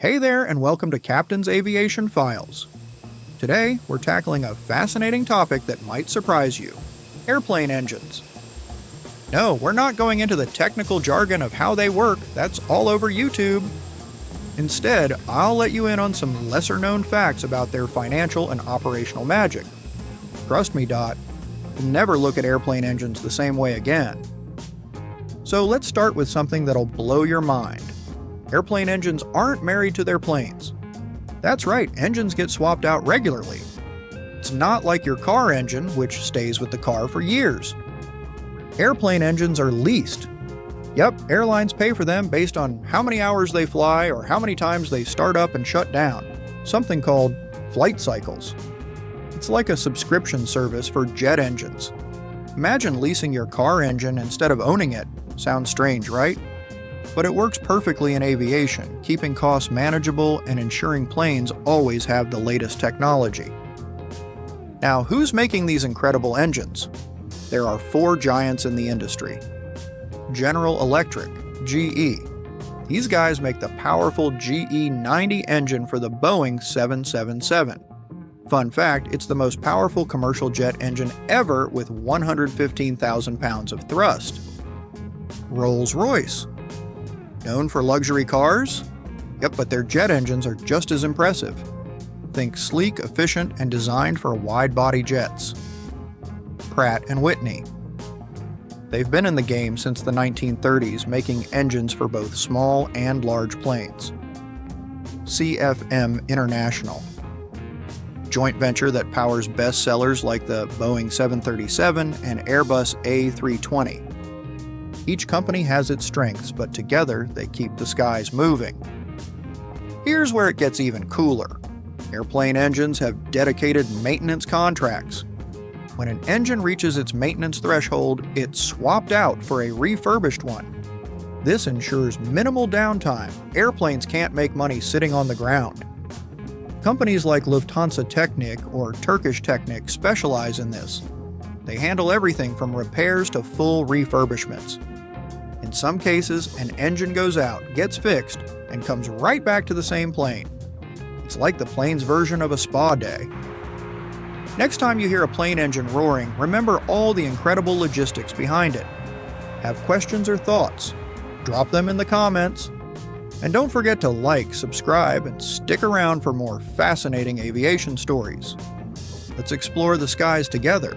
Hey there, and welcome to Captain's Aviation Files. Today, we're tackling a fascinating topic that might surprise you: airplane engines. No, we're not going into the technical jargon of how they work, that's all over YouTube. Instead, I'll let you in on some lesser-known facts about their financial and operational magic. Trust me, Dot, you'll never look at airplane engines the same way again. So let's start with something that'll blow your mind. Airplane engines aren't married to their planes. That's right, engines get swapped out regularly. It's not like your car engine, which stays with the car for years. Airplane engines are leased. Yep, airlines pay for them based on how many hours they fly or how many times they start up and shut down, something called flight cycles. It's like a subscription service for jet engines. Imagine leasing your car engine instead of owning it. Sounds strange, right? But it works perfectly in aviation, keeping costs manageable and ensuring planes always have the latest technology. Now, who's making these incredible engines? There are four giants in the industry. General Electric, GE. These guys make the powerful GE90 engine for the Boeing 777. Fun fact, it's the most powerful commercial jet engine ever with 115,000 pounds of thrust. Rolls-Royce. Known for luxury cars? Yep, but their jet engines are just as impressive. Think sleek, efficient, and designed for wide-body jets. Pratt Whitney. They've been in the game since the 1930s, making engines for both small and large planes. CFM International. Joint venture that powers bestsellers like the Boeing 737 and Airbus A320. Each company has its strengths, but together they keep the skies moving. Here's where it gets even cooler. Airplane engines have dedicated maintenance contracts. When an engine reaches its maintenance threshold, it's swapped out for a refurbished one. This ensures minimal downtime. Airplanes can't make money sitting on the ground. Companies like Lufthansa Technik or Turkish Technik specialize in this. They handle everything from repairs to full refurbishments. In some cases, an engine goes out, gets fixed, and comes right back to the same plane. It's like the plane's version of a spa day. Next time you hear a plane engine roaring, remember all the incredible logistics behind it. Have questions or thoughts? Drop them in the comments. And don't forget to like, subscribe, and stick around for more fascinating aviation stories. Let's explore the skies together.